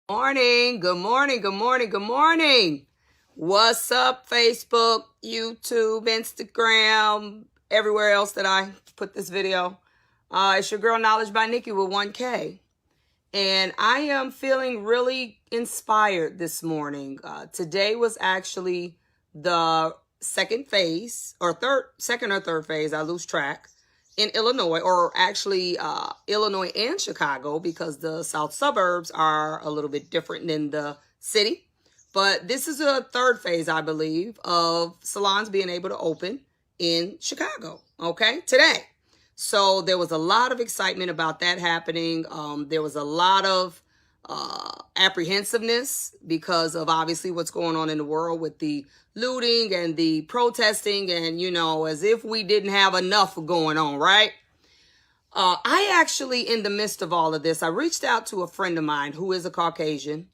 Morning, good morning, good morning, good morning. What's up, Facebook, YouTube, Instagram, everywhere else that I put this video? It's your girl Knowledge by Nikki with 1K. And I am feeling really inspired this morning. Today was actually the second or third phase, I lose track, in Illinois, or actually Illinois and Chicago, because the south suburbs are a little bit different than the city. But this is a third phase, I believe, of salons being able to open in Chicago, okay, today. So there was a lot of excitement about that happening. There was a lot of apprehensiveness because of obviously what's going on in the world with the looting and the protesting, and as if we didn't have enough going on, right? I actually, in the midst of all of this, I reached out to a friend of mine who is a Caucasian,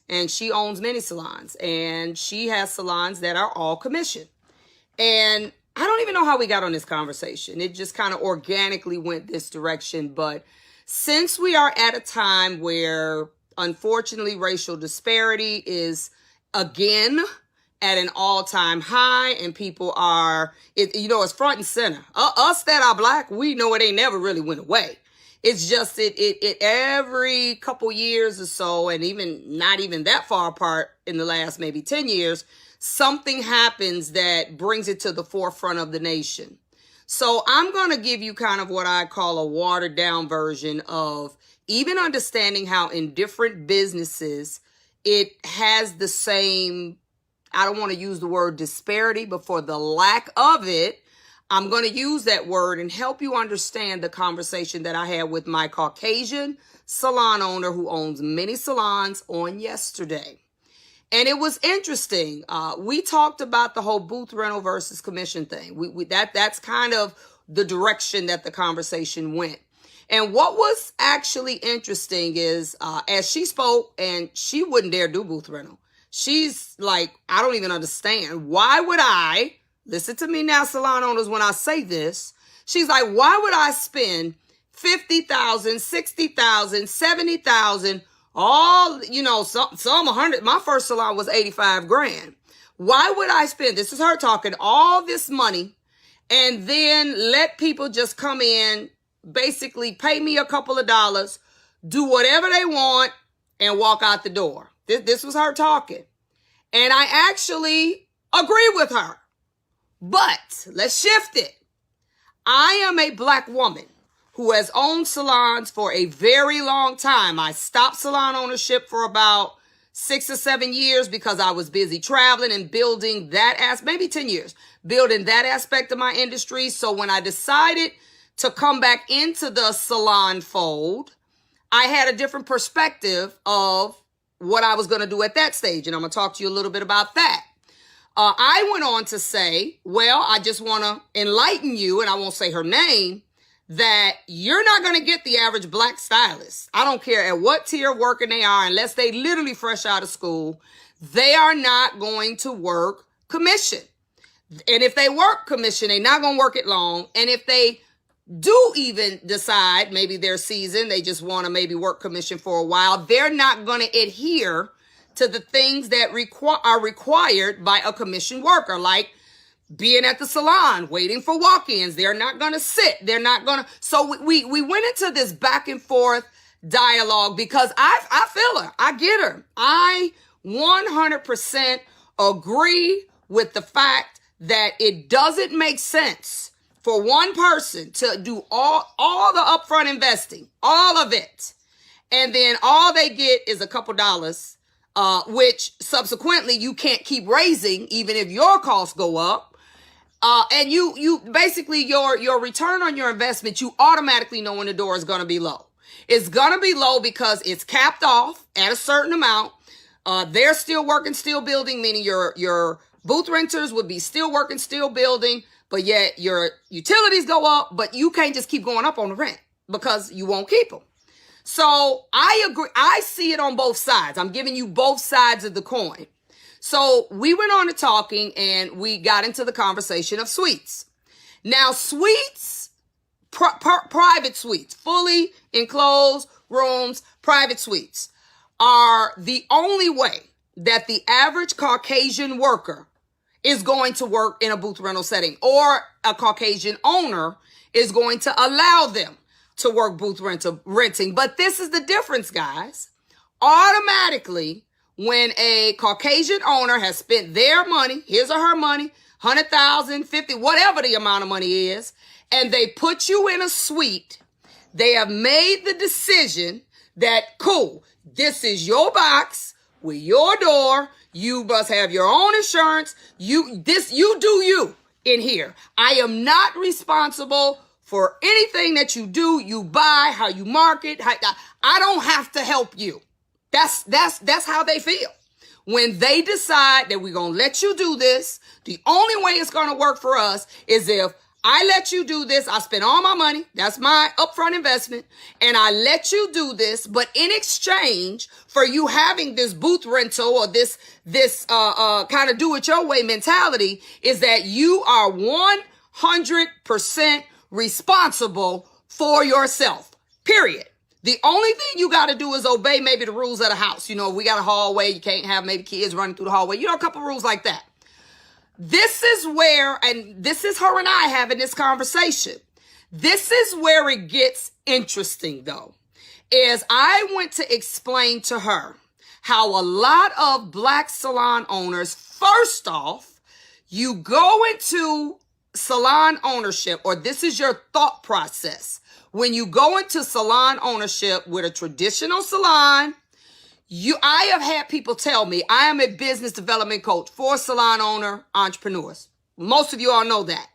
and she owns many salons, and she has salons that are all commission. And I don't even know how we got on this conversation. It just kind of organically went this direction. But since we are at a time where, unfortunately, racial disparity is again at an all-time high, and people are, it's front and center. Us that are black, we know it ain't never really went away. It's just it every couple years or so, and even not even that far apart in the last maybe 10 years, something happens that brings it to the forefront of the nation. So I'm going to give you kind of what I call a watered down version of even understanding how in different businesses it has the same, I don't want to use the word disparity, but for the lack of it, I'm going to use that word and help you understand the conversation that I had with my Caucasian salon owner who owns many salons on yesterday. And it was interesting. We talked about the whole booth rental versus commission thing. That's kind of the direction that the conversation went. And what was actually interesting is as she spoke, and she wouldn't dare do booth rental. She's like, I don't even understand. Why would I, listen to me now, salon owners, when I say this, she's like, why would I spend $50,000, $60,000, $70,000, all, some 100, my first salon was 85 grand. Why would I spend, this is her talking, all this money and then let people just come in, basically pay me a couple of dollars, do whatever they want, and walk out the door? This was her talking. And I actually agree with her. But let's shift it. I am a black woman who has owned salons for a very long time. I stopped salon ownership for about 6 or 7 years because I was busy traveling and building that maybe 10 years, building that aspect of my industry. So when I decided to come back into the salon fold, I had a different perspective of what I was going to do at that stage. And I'm going to talk to you a little bit about that. I went on to say, well, I just want to enlighten you, and I won't say her name, that you're not going to get the average black stylist. I don't care at what tier of working they are, unless they literally fresh out of school, they are not going to work commission. And if they work commission, they're not going to work it long. And if they do even decide, maybe their season, they just want to maybe work commission for a while, they're not going to adhere to the things that are required by a commission worker, like being at the salon, waiting for walk-ins. They're not going to sit. They're not going to. So we went into this back and forth dialogue because I feel her. I get her. I 100% agree with the fact that it doesn't make sense for one person to do all the upfront investing, all of it, and then all they get is a couple dollars, which subsequently you can't keep raising even if your costs go up. And you basically your return on your investment, you automatically know when the door is going to be low. It's going to be low because it's capped off at a certain amount. They're still working, still building, meaning your booth renters would be still working, still building, but yet your utilities go up, but you can't just keep going up on the rent because you won't keep them. So I agree. I see it on both sides. I'm giving you both sides of the coin. So we went on to talking, and we got into the conversation of suites. Now, suites, private suites, fully enclosed rooms, private suites, are the only way that the average Caucasian worker is going to work in a booth rental setting, or a Caucasian owner is going to allow them to work booth renting. But this is the difference, guys. Automatically, when a Caucasian owner has spent their money, his or her money, 100,000, 50, whatever the amount of money is, and they put you in a suite, they have made the decision that, cool, this is your box with your door. You must have your own insurance. You do you in here. I am not responsible for anything that you do, you buy, how you market. I don't have to help you. That's how they feel. When they decide that we're going to let you do this, the only way it's going to work for us is if I let you do this. I spend all my money. That's my upfront investment. And I let you do this. But in exchange for you having this booth rental or this kind of do it your way mentality, is that you are 100% responsible for yourself. Period. The only thing you got to do is obey maybe the rules of the house. You know, we got a hallway. You can't have maybe kids running through the hallway. You know, a couple rules like that. This is where, and this is her and I having this conversation. This is where it gets interesting, though, is I went to explain to her how a lot of Black salon owners, first off, you go into salon ownership, or this is your thought process. When you go into salon ownership with a traditional salon, I have had people tell me I am a business development coach for salon owner entrepreneurs. Most of you all know that.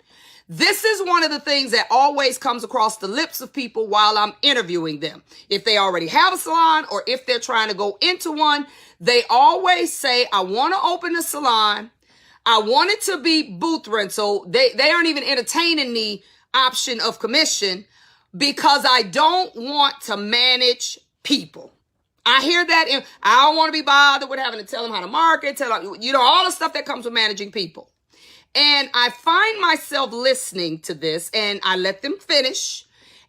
This is one of the things that always comes across the lips of people while I'm interviewing them. If they already have a salon or if they're trying to go into one, they always say, I want to open a salon. I want it to be booth rental. They aren't even entertaining the option of commission because I don't want to manage people. I hear that. I don't want to be bothered with having to tell them how to market, all the stuff that comes with managing people. And I find myself listening to this, and I let them finish.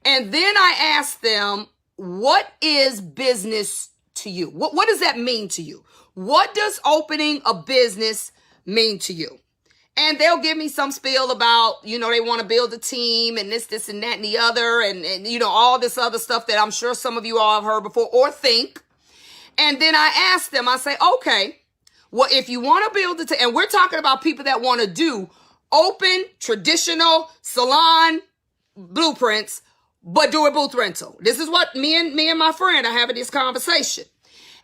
And then I ask them, what is business to you? What does that mean to you? What does opening a business mean to you? And they'll give me some spiel about, they want to build a team and this and that and the other and all this other stuff that I'm sure some of you all have heard before or think. And then I ask them, I say, okay, well, if you want to build a team, and we're talking about people that want to do open, traditional salon blueprints, but do a booth rental. This is what me and my friend are having this conversation.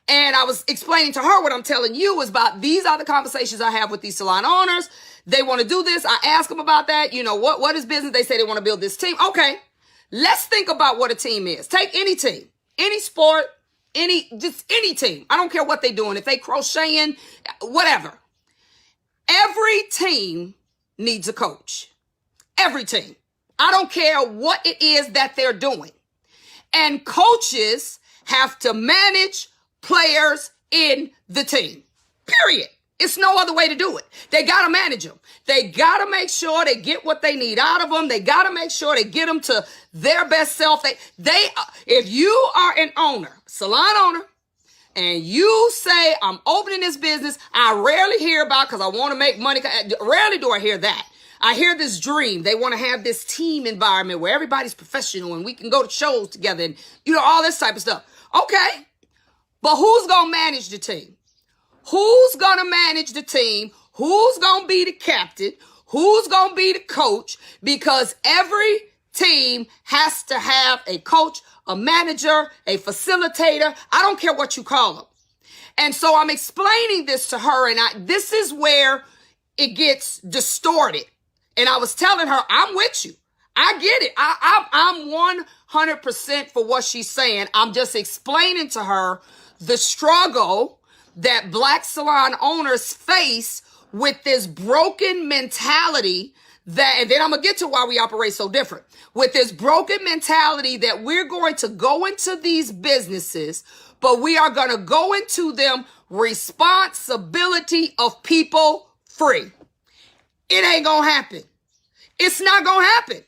And I was explaining to her what I'm telling you is about these are the conversations I have with these salon owners. They want to do this. I ask them about that. What is business? They say they want to build this team. Okay, let's think about what a team is. Take any team, any sport, any team. I don't care what they're doing. If they crocheting, whatever. Every team needs a coach. Every team. I don't care what it is that they're doing. And coaches have to manage players in the team. Period. It's no other way to do it. They got to manage them. They got to make sure they get what they need out of them. They got to make sure they get them to their best self. If you are an owner, salon owner, and you say, I'm opening this business, I rarely hear about because I want to make money. Rarely do I hear that. I hear this dream. They want to have this team environment where everybody's professional and we can go to shows together and, all this type of stuff. Okay. But who's going to manage the team? Who's going to manage the team? Who's going to be the captain? Who's going to be the coach? Because every team has to have a coach, a manager, a facilitator. I don't care what you call them. And so I'm explaining this to her, and this is where it gets distorted. And I was telling her, I'm with you. I get it. I'm 100% for what she's saying. I'm just explaining to her the struggle that Black salon owners face with this broken mentality and then I'm going to get to why we operate so different. With this broken mentality that we're going to go into these businesses, but we are going to go into them responsibility of people free. It ain't going to happen. It's not going to happen.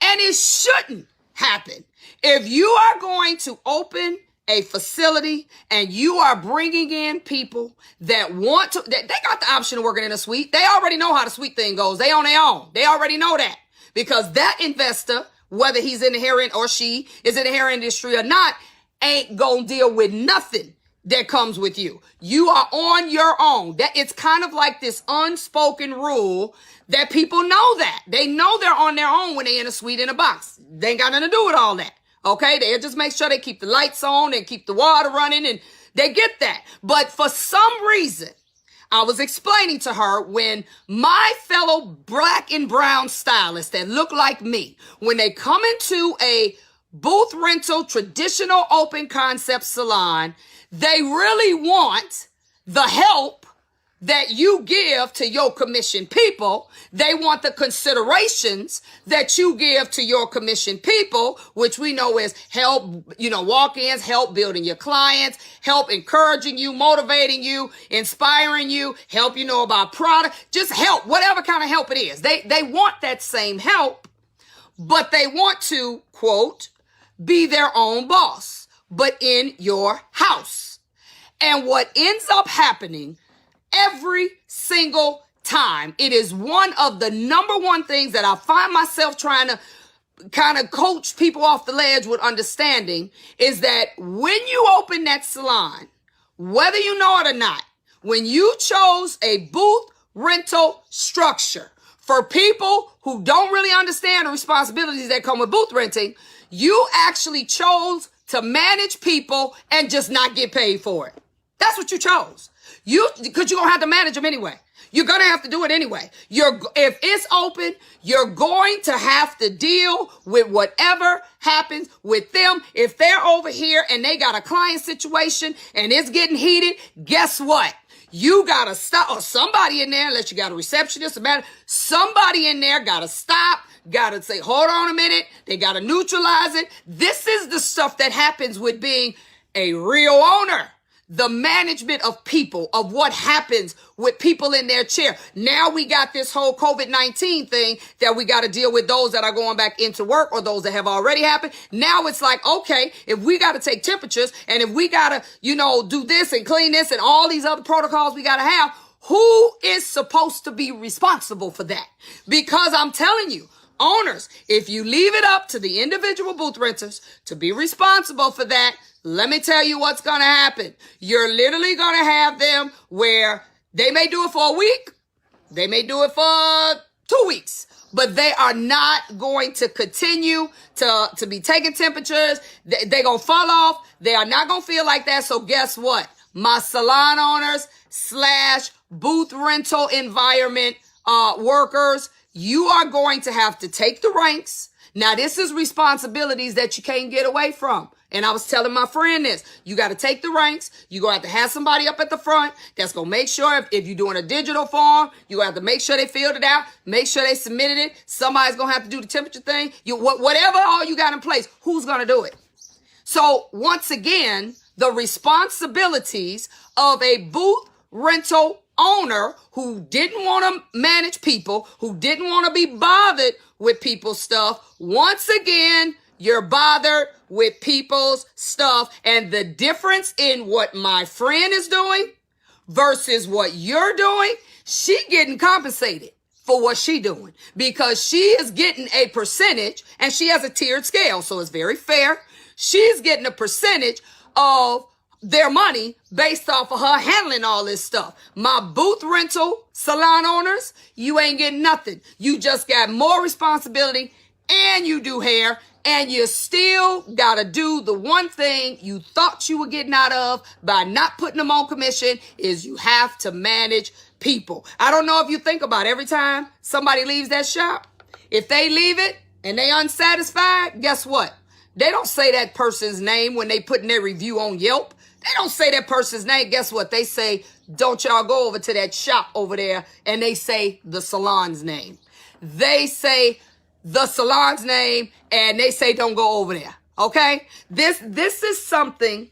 And it shouldn't happen. If you are going to open a facility and you are bringing in people that want to, they got the option of working in a suite. They already know how the suite thing goes. They on their own. They already know that, because that investor, whether he's in the hair or she is in the hair industry or not, ain't gonna deal with nothing that comes with you. You are on your own. That it's kind of like this unspoken rule that people know that. They know they're on their own when they're in a suite in a box. They ain't got nothing to do with all that. Okay, they just make sure they keep the lights on and keep the water running, and they get that. But for some reason, I was explaining to her, when my fellow black and brown stylists that look like me, when they come into a booth rental, traditional open concept salon, they really want the help that you give to your commission people. They want the considerations that you give to your commission people, which we know is help, walk-ins, help building your clients, help encouraging you, motivating you, inspiring you, help you know about product, just help, whatever kind of help it is. They want that same help, but they want to, quote, be their own boss, but in your house. And what ends up happening every single time, it is one of the number one things that I find myself trying to kind of coach people off the ledge with understanding, is that when you open that salon, whether you know it or not, when you chose a booth rental structure for people who don't really understand the responsibilities that come with booth renting, you actually chose to manage people and just not get paid for it. That's what you chose. Because you're going to have to manage them anyway. You're going to have to do it anyway. If it's open, you're going to have to deal with whatever happens with them. If they're over here and they got a client situation and it's getting heated, guess what? You got to stop, or somebody in there, unless you got a receptionist, somebody in there got to stop, got to say, hold on a minute. They got to neutralize it. This is the stuff that happens with being a real owner. The management of people, of what happens with people in their chair. Now we got this whole COVID-19 thing that we got to deal with, those that are going back into work or those that have already happened. Now it's like, okay, if we got to take temperatures and if we got to, do this and clean this and all these other protocols we got to have, who is supposed to be responsible for that? Because I'm telling you, owners, if you leave it up to the individual booth renters to be responsible for that, let me tell you what's going to happen. You're literally going to have them where they may do it for a week. They may do it for 2 weeks, but they are not going to continue to be taking temperatures. They're going to fall off. They are not going to feel like that. So guess what? My salon owners / booth rental environment workers, you are going to have to take the ranks. Now, this is responsibilities that you can't get away from. And I was telling my friend this. You got to take the ranks. You're going to have somebody up at the front that's going to make sure if you're doing a digital form, you're going to have to make sure they filled it out, make sure they submitted it. Somebody's going to have to do the temperature thing. Whatever all you got in place, who's going to do it? So once again, the responsibilities of a booth rental owner who didn't want to manage people, who didn't want to be bothered with people's stuff, once again, you're bothered with people's stuff. And the difference in what my friend is doing versus what you're doing, she getting compensated for what she doing, because she is getting a percentage, and she has a tiered scale. So it's very fair. She's getting a percentage of their money based off of her handling all this stuff. My booth rental salon owners, you ain't getting nothing. You just got more responsibility, and you do hair, and you still got to do the one thing you thought you were getting out of by not putting them on commission, is you have to manage people. I don't know if you think about it, every time somebody leaves that shop, if they leave it and they unsatisfied, guess what? They don't say that person's name when they put in their review on Yelp. They don't say that person's name. Guess what? They say, don't y'all go over to that shop over there, and they say the salon's name. They say the salon's name, and they say don't go over there. Okay? This is something.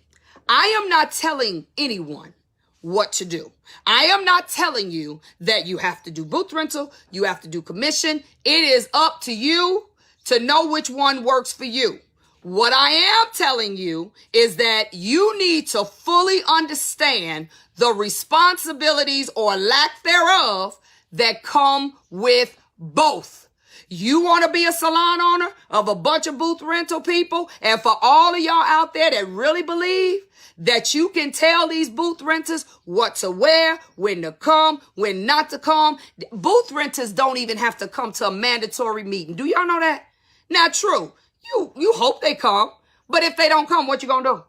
I am not telling anyone what to do. I am not telling you that you have to do booth rental, you have to do commission. It is up to you to know which one works for you. What I am telling you is that you need to fully understand the responsibilities or lack thereof that come with both. You want to be a salon owner of a bunch of booth rental people, and for all of y'all out there that really believe that you can tell these booth renters what to wear, when to come, when not to come. Booth renters don't even have to come to a mandatory meeting. Do y'all know that? Not true. You hope they come, but if they don't come, what you gonna do?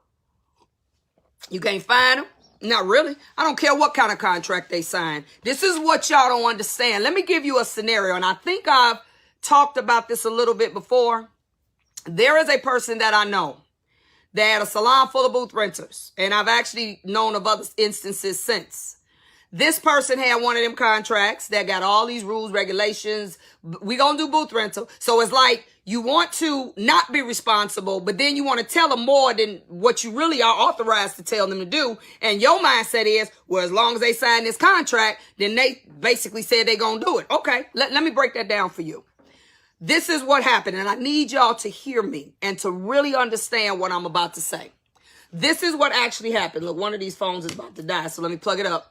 You can't find them? Not really. I don't care what kind of contract they sign. This is what y'all don't understand. Let me give you a scenario, and I think I've talked about this a little bit before. There is a person that I know that had a salon full of booth renters, and I've actually known of other instances since. This person had one of them contracts that got all these rules, regulations. We gonna do booth rental. So it's like you want to not be responsible, but then you want to tell them more than what you really are authorized to tell them to do. And your mindset is, well, as long as they sign this contract, then they basically said they gonna do it. Okay, let me break that down for you. This is what happened, and I need y'all to hear me and to really understand what I'm about to say. This is what actually happened. Look, one of these phones is about to die, so let me plug it up.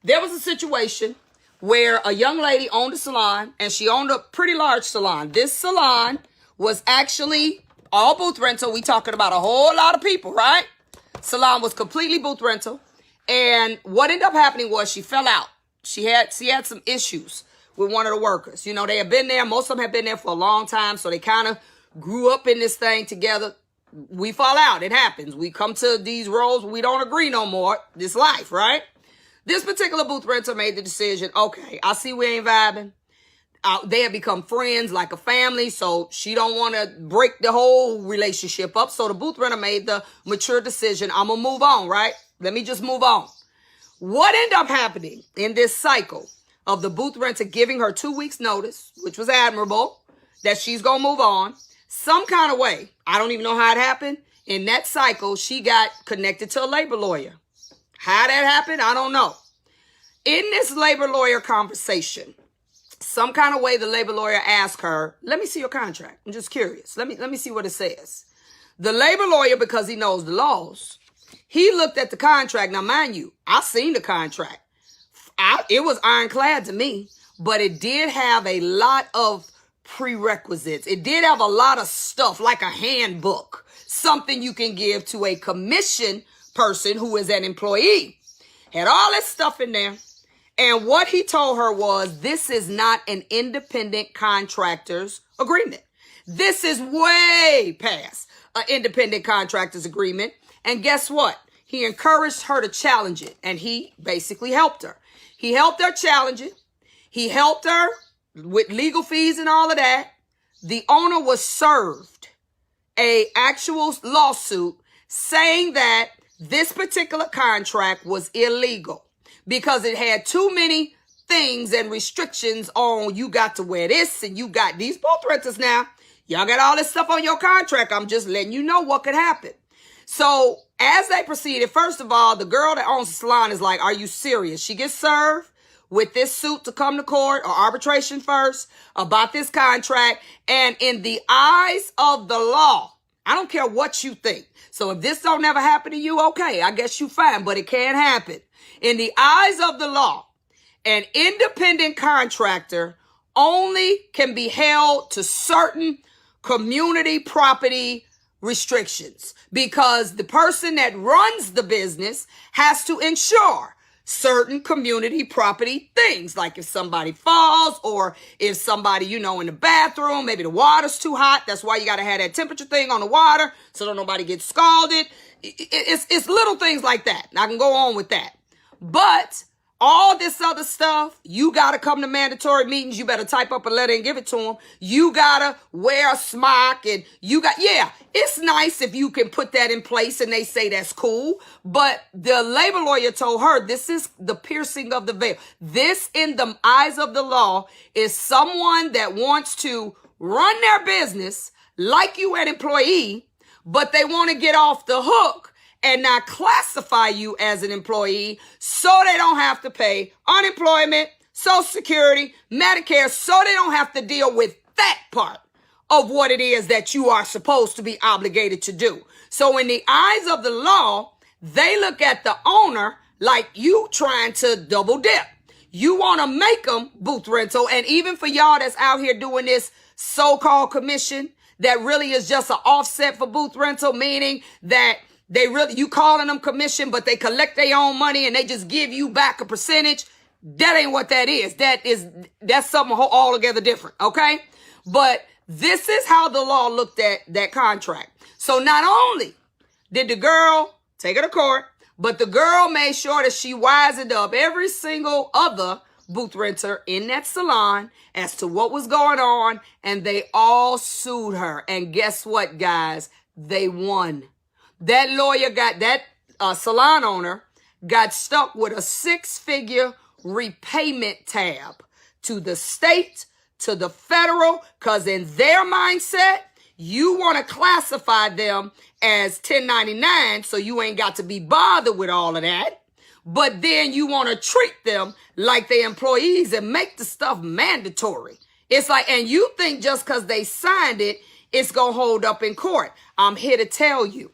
There was a situation where a young lady owned a salon, and she owned a pretty large salon. This salon was actually all booth rental. We talking about a whole lot of people, right? Salon was completely booth rental. And what ended up happening was she fell out. She had some issues with one of the workers. You know, they had been there. Most of them had been there for a long time, so they kind of grew up in this thing together. We fall out. It happens. We come to these roles. We don't agree no more. This life, right? This particular booth renter made the decision, okay, I see we ain't vibing. They have become friends like a family, so she don't want to break the whole relationship up. So the booth renter made the mature decision, I'm going to move on, right? Let me just move on. What ended up happening in this cycle of the booth renter giving her 2 weeks notice, which was admirable, that she's going to move on, some kind of way, I don't even know how it happened, in that cycle, she got connected to a labor lawyer. How that happened, I don't know. In this labor lawyer conversation, some kind of way the labor lawyer asked her, let me see your contract. I'm just curious. Let me see what it says. The labor lawyer, because he knows the laws, he looked at the contract. Now, mind you, I seen the contract. It was ironclad to me, but it did have a lot of prerequisites. It did have a lot of stuff like a handbook, something you can give to a commission person who is an employee. Had all that stuff in there. And what he told her was, this is not an independent contractor's agreement. This is way past an independent contractor's agreement. And guess what? He encouraged her to challenge it. And he basically helped her. He helped her challenge it. He helped her with legal fees and all of that. The owner was served an actual lawsuit saying that this particular contract was illegal because it had too many things and restrictions on you got to wear this and you got these booth renters now. Y'all got all this stuff on your contract. I'm just letting you know what could happen. So as they proceeded, first of all, the girl that owns the salon is like, are you serious? She gets served with this suit to come to court or arbitration first about this contract. And in the eyes of the law, I don't care what you think. So if this don't ever happen to you, okay, I guess you fine, but it can happen. In the eyes of the law, an independent contractor only can be held to certain community property restrictions because the person that runs the business has to ensure certain community property things, like if somebody falls or if somebody, in the bathroom, maybe the water's too hot. That's why you got to have that temperature thing on the water so that nobody gets scalded. It's little things like that. I can go on with that. But all this other stuff, you got to come to mandatory meetings. You better type up a letter and give it to them. You got to wear a smock and it's nice if you can put that in place and they say that's cool. But the labor lawyer told her this is the piercing of the veil. This, in the eyes of the law, is someone that wants to run their business like you an employee, but they want to get off the hook and not classify you as an employee so they don't have to pay unemployment, Social Security, Medicare, so they don't have to deal with that part of what it is that you are supposed to be obligated to do. So in the eyes of the law, they look at the owner like you trying to double dip. You want to make them booth rental. And even for y'all that's out here doing this so-called commission that really is just an offset for booth rental, meaning that you calling them commission, but they collect their own money and they just give you back a percentage. That ain't what that is. That's something altogether different. Okay. But this is how the law looked at that contract. So not only did the girl take her to court, but the girl made sure that she wisened up every single other booth renter in that salon as to what was going on. And they all sued her. And guess what, guys? They won. That lawyer that salon owner got stuck with a 6-figure repayment tab to the state, to the federal, because in their mindset, you want to classify them as 1099, so you ain't got to be bothered with all of that. But then you want to treat them like they employees and make the stuff mandatory. It's like, and you think just because they signed it, it's going to hold up in court. I'm here to tell you,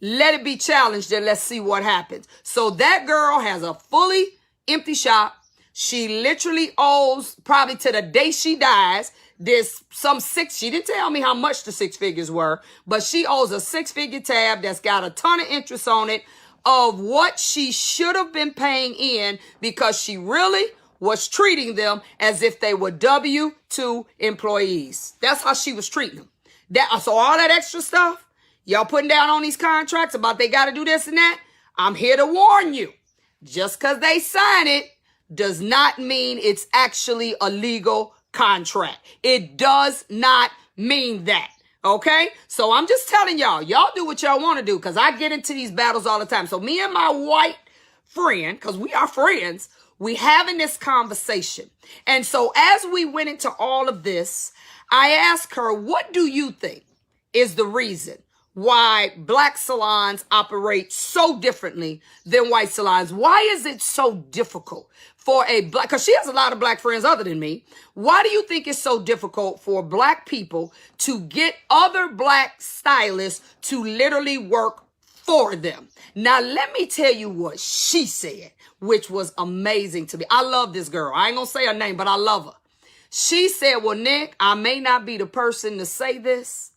let it be challenged and let's see what happens. So that girl has a fully empty shop. She literally owes, probably to the day she dies, she didn't tell me how much the 6 figures were, but she owes a 6-figure tab that's got a ton of interest on it of what she should have been paying in because she really was treating them as if they were W-2 employees. That's how she was treating them. So all that extra stuff y'all putting down on these contracts about they got to do this and that, I'm here to warn you. Just because they sign it does not mean it's actually a legal contract. It does not mean that. Okay? So I'm just telling y'all do what y'all want to do because I get into these battles all the time. So me and my white friend, because we are friends, we having this conversation. And so as we went into all of this, I asked her, what do you think is the reason why black salons operate so differently than white salons? Why is it so difficult for a black, because she has a lot of black friends other than me. Why do you think it's so difficult for black people to get other black stylists to literally work for them? Now, let me tell you what she said, which was amazing to me. I love this girl. I ain't gonna say her name, but I love her. She said, well, Nick, I may not be the person to say this,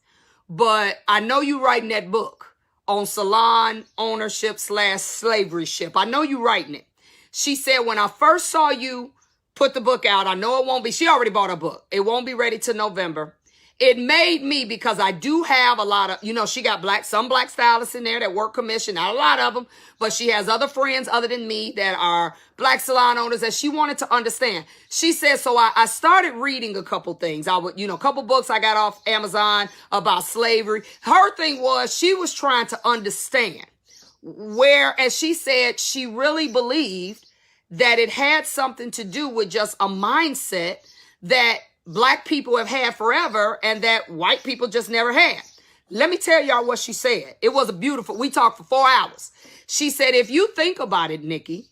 but I know you writing that book on salon ownership / slavery ship. I know you writing it. She said, when I first saw you put the book out, I know it won't be, she already bought a book. It won't be ready till November. It made me, because I do have a lot of, she got some black stylists in there that work commission, not a lot of them, but she has other friends other than me that are black salon owners that she wanted to understand. She said, so I started reading a couple things. A couple books I got off Amazon about slavery. Her thing was she was trying to understand where, as she said, she really believed that it had something to do with just a mindset that black people have had forever and that white people just never had. Let me tell y'all what she said. It was we talked for 4 hours. She said, if you think about it, Nikki,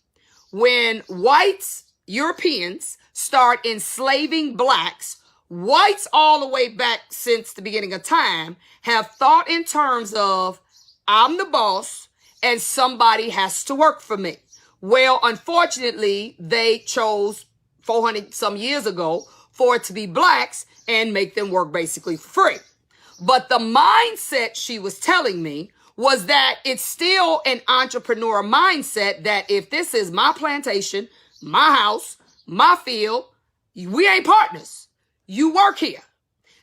when whites, Europeans, start enslaving blacks, whites all the way back since the beginning of time have thought in terms of, I'm the boss and somebody has to work for me. Well, unfortunately, they chose 400 some years ago for it to be blacks and make them work basically for free. But the mindset she was telling me was that it's still an entrepreneur mindset that if this is my plantation, my house, my field, we ain't partners. You work here.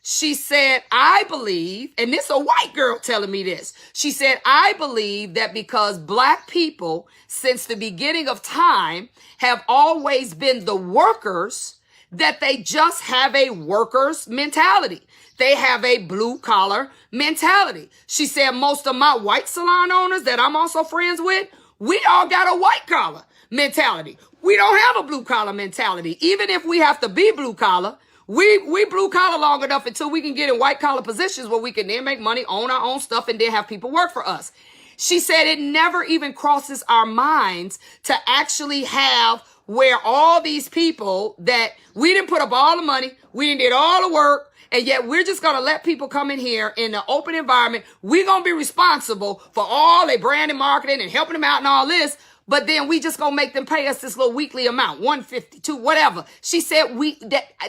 She said, I believe, and this is a white girl telling me this. She said, I believe that because black people since the beginning of time have always been the workers, that they just have a worker's mentality. They have a blue collar mentality. She said, most of my white salon owners that I'm also friends with, we all got a white collar mentality. We don't have a blue collar mentality. Even if we have to be blue collar, we blue collar long enough until we can get in white collar positions where we can then make money, own our own stuff, and then have people work for us. She said it never even crosses our minds to actually have where all these people that we didn't put up all the money, we didn't did all the work, and yet we're just going to let people come in here in the open environment. We're going to be responsible for all their brand and marketing and helping them out and all this. But then we just going to make them pay us this little weekly amount, 152, whatever. She said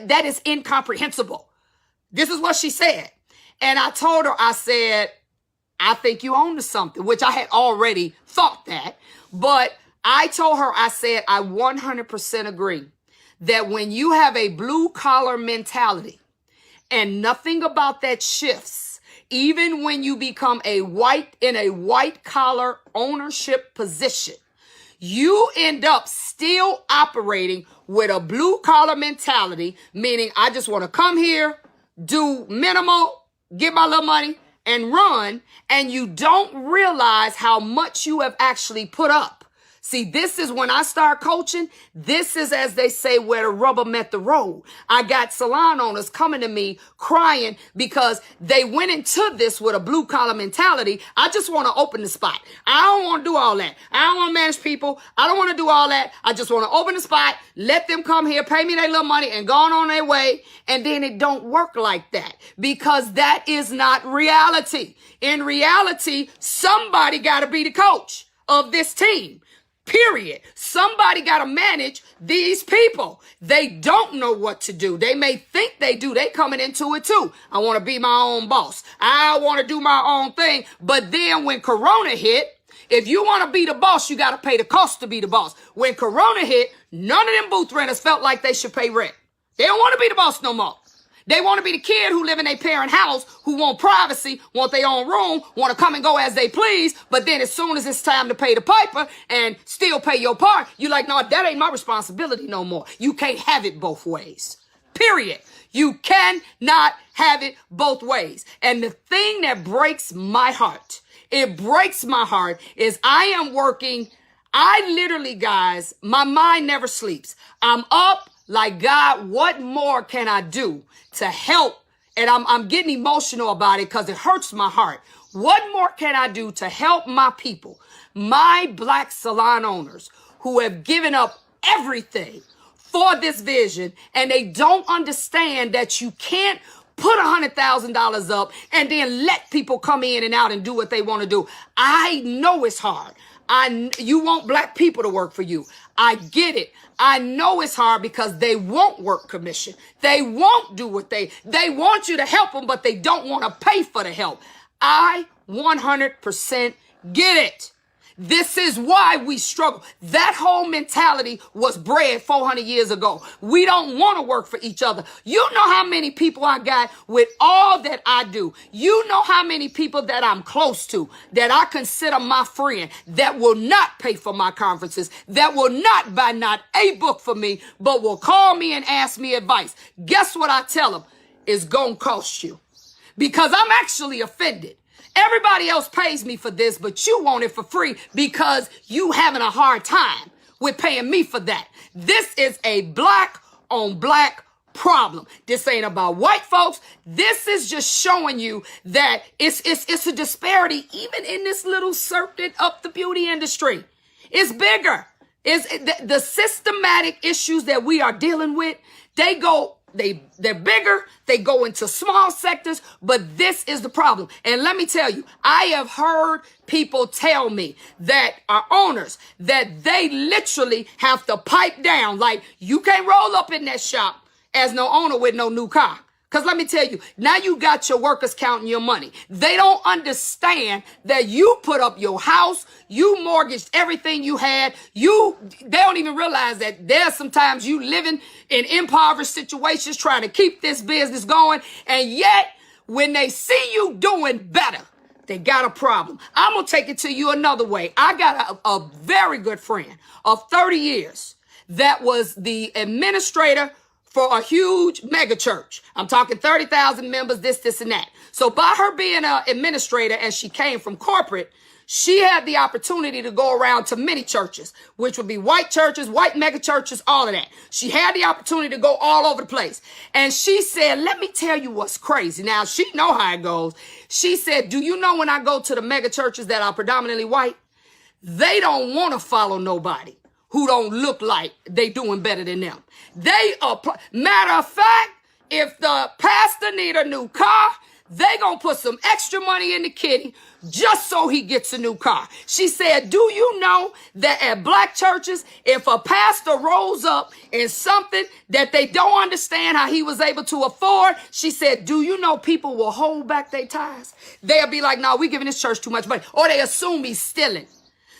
that is incomprehensible. This is what she said. And I told her, I said, I think you own to something, which I had already thought that. But I told her, I said, I 100% agree that when you have a blue collar mentality and nothing about that shifts, even when you become in a white collar ownership position, you end up still operating with a blue collar mentality, meaning I just want to come here, do minimal, get my little money and run. And you don't realize how much you have actually put up. See, this is when I start coaching. This is, as they say, where the rubber met the road. I got salon owners coming to me crying because they went into this with a blue collar mentality. I just want to open the spot. I don't want to do all that. I don't want to manage people. I don't want to do all that. I just want to open the spot, let them come here, pay me their little money and go on their way. And then it don't work like that because that is not reality. In reality, somebody got to be the coach of this team. Period. Somebody got to manage these people. They don't know what to do. They may think they do. They coming into it too. I want to be my own boss. I want to do my own thing. But then when Corona hit, if you want to be the boss, you got to pay the cost to be the boss. When Corona hit, none of them booth renters felt like they should pay rent. They don't want to be the boss no more. They want to be the kid who live in their parent house, who want privacy, want their own room, want to come and go as they please. But then as soon as it's time to pay the piper and still pay your part, you're like, no, that ain't my responsibility no more. You can't have it both ways. Period. You cannot have it both ways. And the thing that breaks my heart, it breaks my heart, is I am working. I literally, guys, my mind never sleeps. I'm up like, God, what more can I do to help? And I'm getting emotional about it because it hurts my heart. What more can I do to help my people, my Black salon owners who have given up everything for this vision, and they don't understand that you can't put $100,000 up and then let people come in and out and do what they want to do. I know it's hard. You want Black people to work for you. I get it. I know it's hard because they won't work commission. They won't do what they want you to help them, but they don't want to pay for the help. I 100% get it. This is why we struggle. That whole mentality was bred 400 years ago. We don't want to work for each other. You know how many people I got with all that I do. You know how many people that I'm close to, that I consider my friend, that will not pay for my conferences, that will not buy not a book for me, but will call me and ask me advice. Guess what I tell them? It's going to cost you. Because I'm actually offended. Everybody else pays me for this, but you want it for free because you having a hard time with paying me for that. This is a Black on Black problem. This ain't about white folks. This is just showing you that it's a disparity even in this little circuit of the beauty industry. It's bigger. It's the systematic issues that we are dealing with. They're bigger. They go into small sectors, but this is the problem. And let me tell you, I have heard people tell me that are owners that they literally have to pipe down. Like, you can't roll up in that shop as no owner with no new car. Because let me tell you, now you got your workers counting your money. They don't understand that you put up your house, you mortgaged everything you had. They don't even realize that there's sometimes you living in impoverished situations trying to keep this business going. And yet, when they see you doing better, they got a problem. I'm going to take it to you another way. I got a very good friend of 30 years that was the administrator for a huge mega church. I'm talking 30,000 members, this, and that. So by her being an administrator, as she came from corporate, she had the opportunity to go around to many churches, which would be white churches, white mega churches, all of that. She had the opportunity to go all over the place. And she said, let me tell you what's crazy. Now, she know how it goes. She said, do you know when I go to the mega churches that are predominantly white, they don't want to follow nobody who don't look like they doing better than them. Matter of fact, if the pastor need a new car, they gonna put some extra money in the kitty just so he gets a new car. She said, do you know that at black churches, if a pastor rolls up in something that they don't understand how he was able to afford, she said, do you know people will hold back their tithes? They'll be like, no, we giving this church too much money. Or they assume he's stealing.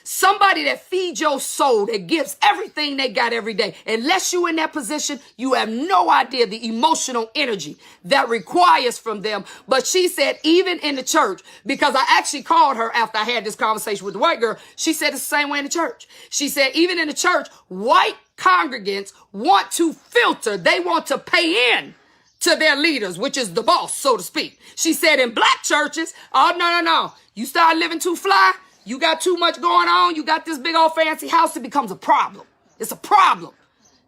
Somebody that feeds your soul, that gives everything they got every day. Unless you in that position, you have no idea the emotional energy that requires from them. But she said, even in the church, because I actually called her after I had this conversation with the white girl, she said it's the same way in the church. She said, even in the church, white congregants want to filter. They want to pay in to their leaders, which is the boss, so to speak. She said in black churches, oh, no. You start living too fly. You got too much going on. You got this big old fancy house. It becomes a problem. It's a problem.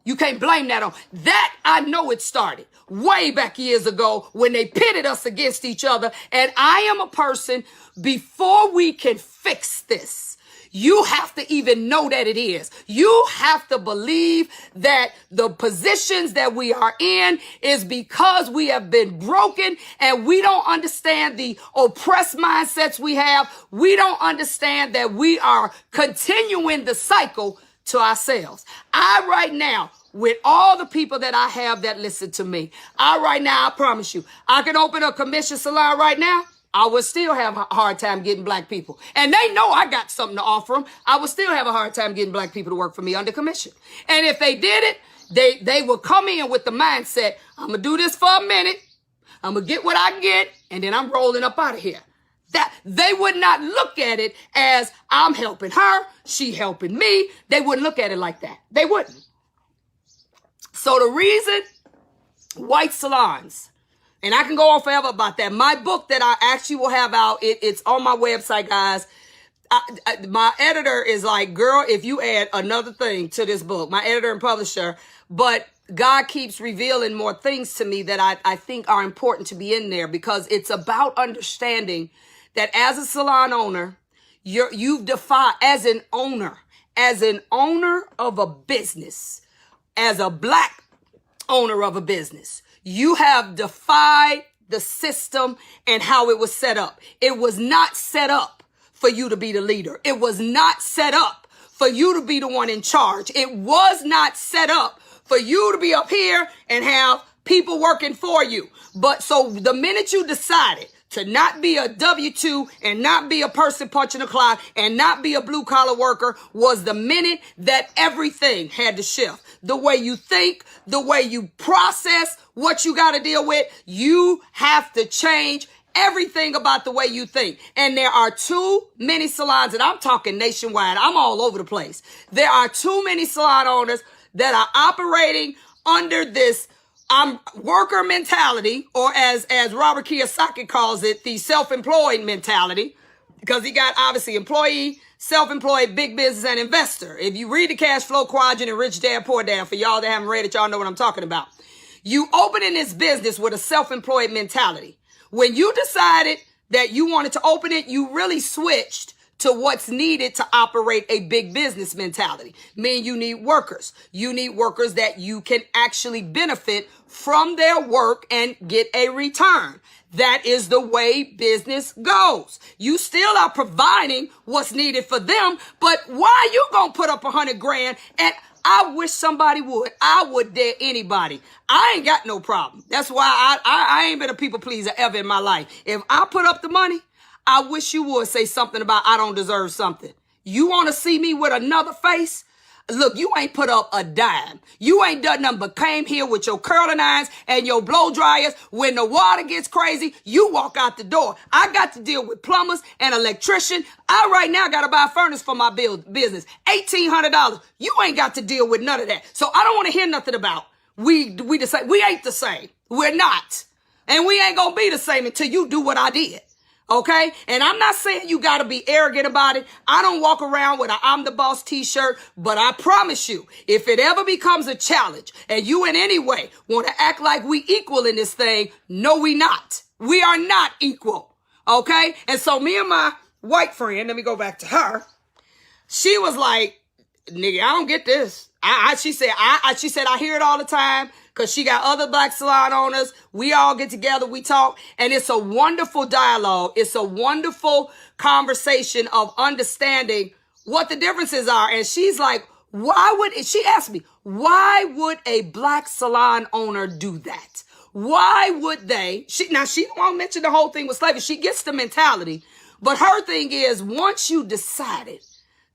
You can't blame that on. That, I know it started way back years ago when they pitted us against each other. And I am a person, before we can fix this, you have to even know that it is. You have to believe that the positions that we are in is because we have been broken and we don't understand the oppressed mindsets we have. We don't understand that we are continuing the cycle to ourselves. Right now, with all the people that I have that listen to me, I promise you, I can open a commission salon right now. I would still have a hard time getting black people. And they know I got something to offer them. I would still have a hard time getting black people to work for me under commission. And if they did it, they would come in with the mindset, I'm going to do this for a minute. I'm going to get what I can get. And then I'm rolling up out of here. That they would not look at it as I'm helping her, she helping me. They wouldn't look at it like that. They wouldn't. So the reason white salons, and I can go on forever about that. My book that I actually will have out, it's on my website, guys. My editor is like, girl, if you add another thing to this book, my editor and publisher, but God keeps revealing more things to me that I think are important to be in there, because it's about understanding that as a salon owner, you've defined as an owner of a business, as a black owner of a business, you have defied the system and how it was set up. It was not set up for you to be the leader. It was not set up for you to be the one in charge. It was not set up for you to be up here and have people working for you. But so the minute you decided to not be a W-2 and not be a person punching a clock and not be a blue collar worker was the minute that everything had to shift. The way you think, the way you process what you got to deal with, you have to change everything about the way you think. And there are too many salons, and I'm talking nationwide. I'm all over the place. There are too many salon owners that are operating under this worker mentality, or as Robert Kiyosaki calls it, the self-employed mentality, because he got obviously employee, self-employed, big business, and investor. If you read the Cash Flow Quadrant and Rich Dad Poor Dad, for y'all that haven't read it, y'all know what I'm talking about. You opening this business with a self-employed mentality. When you decided that you wanted to open it, you really switched to what's needed to operate a big business mentality. Meaning you need workers. You need workers that you can actually benefit from their work and get a return. That is the way business goes. You still are providing what's needed for them, but why you gonna put up $100,000? And I wish somebody would. I would dare anybody. I ain't got no problem. That's why I ain't been a people pleaser ever in my life. If I put up the money, I wish you would say something about I don't deserve something. You want to see me with another face? Look, you ain't put up a dime. You ain't done nothing but came here with your curling irons and your blow dryers. When the water gets crazy, you walk out the door. I got to deal with plumbers and electrician. I right now got to buy a furnace for my business. $1,800. You ain't got to deal with none of that. So I don't want to hear nothing about we the same. We ain't the same. We're not. And we ain't going to be the same until you do what I did. Okay? And I'm not saying you got to be arrogant about it. I don't walk around with a I'm the boss t-shirt, but I promise you, if it ever becomes a challenge and you in any way want to act like we equal in this thing, no, we not. We are not equal. Okay? And so me and my white friend, let me go back to her. She was like, nigga, I don't get this. She said, I hear it all the time because she got other black salon owners. We all get together, we talk, and it's a wonderful dialogue. It's a wonderful conversation of understanding what the differences are. And she's like, she asked me, why would a black salon owner do that? Why would they? She won't mention the whole thing with slavery. She gets the mentality. But her thing is, once you decided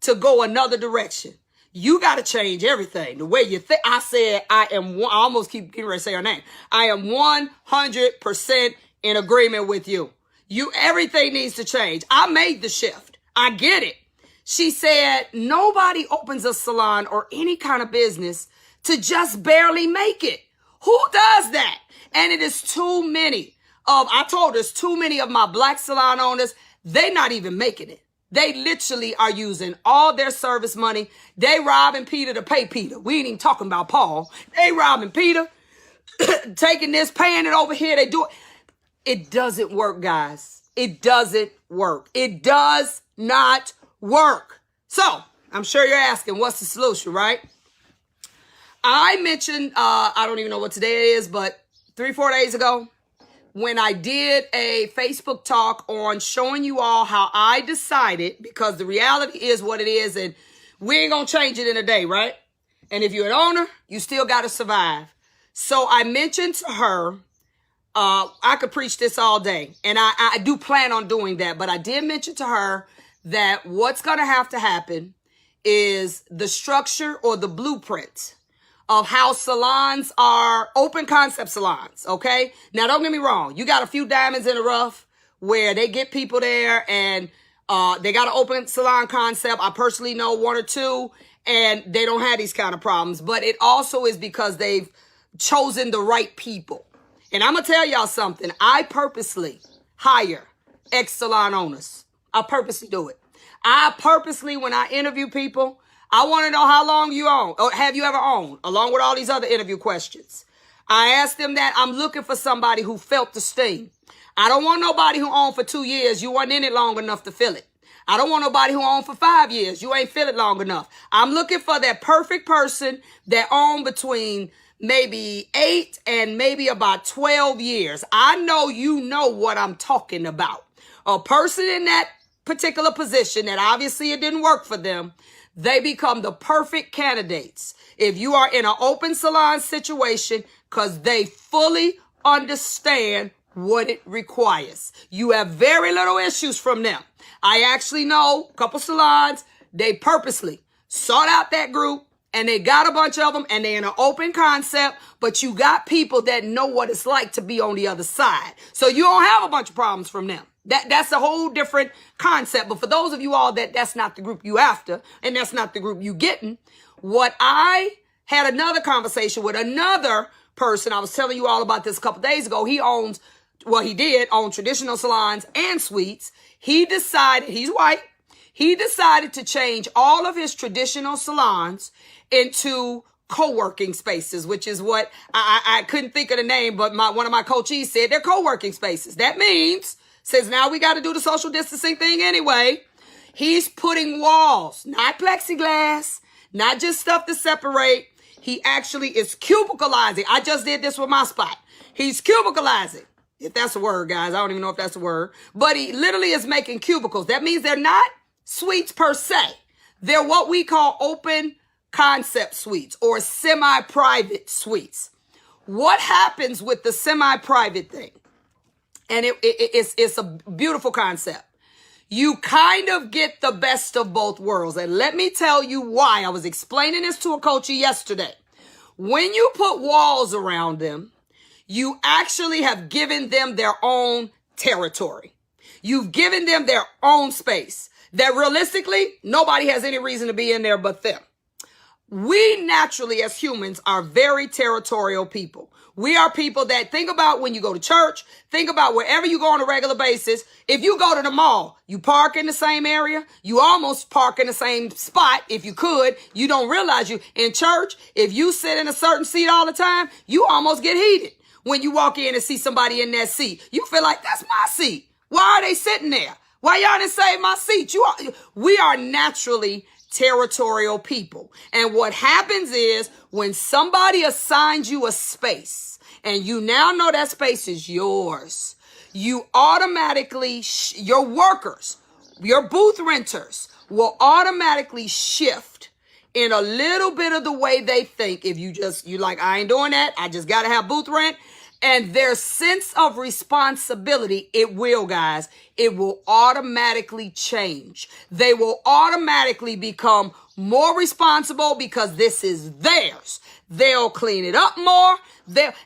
to go another direction, you got to change everything. The way you think. I said, I almost keep getting ready to say her name. I am 100% in agreement with you. Everything needs to change. I made the shift. I get it. She said, nobody opens a salon or any kind of business to just barely make it. Who does that? And it is too many I told her, it's too many of my black salon owners, they not even making it. They literally are using all their service money. They robbing Peter to pay Peter. We ain't even talking about Paul. They robbing Peter, taking this, paying it over here. They do it. It doesn't work, guys. It doesn't work. It does not work. So I'm sure you're asking, what's the solution, right? I mentioned, I don't even know what today is, but 3-4 days ago, when I did a Facebook talk on showing you all how I decided, because the reality is what it is, and we ain't gonna change it in a day, right? And if you're an owner, you still gotta survive. So I mentioned to her, I could preach this all day, and I do plan on doing that, but I did mention to her that what's gonna have to happen is the structure or the blueprint of how salons are open concept salons, okay? Now, don't get me wrong. You got a few diamonds in the rough where they get people there and they got an open salon concept. I personally know 1 or 2, and they don't have these kind of problems. But it also is because they've chosen the right people. And I'm going to tell y'all something. I purposely hire ex-salon owners. I purposely do it. I purposely, when I interview people, I want to know how long you own, or have you ever owned, along with all these other interview questions. I asked them that. I'm looking for somebody who felt the sting. I don't want nobody who owned for 2 years. You weren't in it long enough to feel it. I don't want nobody who owned for 5 years. You ain't feel it long enough. I'm looking for that perfect person that owned between maybe 8 and maybe about 12 years. I know you know what I'm talking about. A person in that particular position that obviously it didn't work for them, they become the perfect candidates if you are in an open salon situation because they fully understand what it requires. You have very little issues from them. I actually know a couple salons, they purposely sought out that group and they got a bunch of them and they're in an open concept, but you got people that know what it's like to be on the other side. So you don't have a bunch of problems from them. That's a whole different concept. But for those of you all that's not the group you after, and that's not the group you getting, what I had another conversation with another person. I was telling you all about this a couple days ago. He did own traditional salons and suites. He decided, he's white. He decided to change all of his traditional salons into co-working spaces, which is what I couldn't think of the name, but one of my coachees said they're co-working spaces. That means, says now we got to do the social distancing thing anyway. He's putting walls, not plexiglass, not just stuff to separate. He actually is cubicalizing. I just did this with my spot. He's cubicalizing. If that's a word, guys, I don't even know if that's a word, but he literally is making cubicles. That means they're not suites per se. They're what we call open concept suites or semi-private suites. What happens with the semi-private thing? And it's a beautiful concept. You kind of get the best of both worlds. And let me tell you why. I was explaining this to a coachie yesterday. When you put walls around them, you actually have given them their own territory. You've given them their own space that realistically, nobody has any reason to be in there but them. We naturally, as humans, are very territorial people. We are people that think about when you go to church, think about wherever you go on a regular basis. If you go to the mall, you park in the same area. You almost park in the same spot if you could. You don't realize you in church. If you sit in a certain seat all the time, you almost get heated. When you walk in and see somebody in that seat, you feel like that's my seat. Why are they sitting there? Why y'all didn't save my seat? We are naturally territorial people. And what happens is when somebody assigns you a space and you now know that space is yours, you automatically, your workers, your booth renters will automatically shift in a little bit of the way they think. If you like, I ain't doing that. I just got to have booth rent. And their sense of responsibility, it will, guys, it will automatically change. They will automatically become more responsible because this is theirs. They'll clean it up more.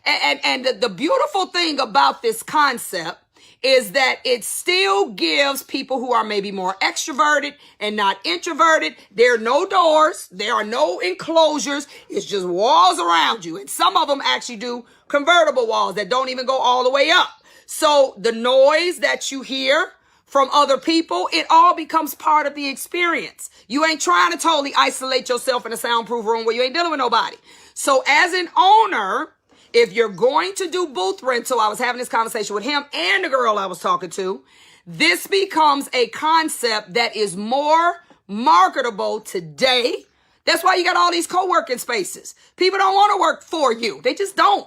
And the beautiful thing about this concept is that it still gives people who are maybe more extroverted and not introverted. There are no doors. There are no enclosures. It's just walls around you. And some of them actually do convertible walls that don't even go all the way up. So the noise that you hear from other people, it all becomes part of the experience. You ain't trying to totally isolate yourself in a soundproof room where you ain't dealing with nobody. So as an owner, if you're going to do booth rental, I was having this conversation with him and the girl I was talking to, this becomes a concept that is more marketable today. That's why you got all these co-working spaces. People don't want to work for you. They just don't.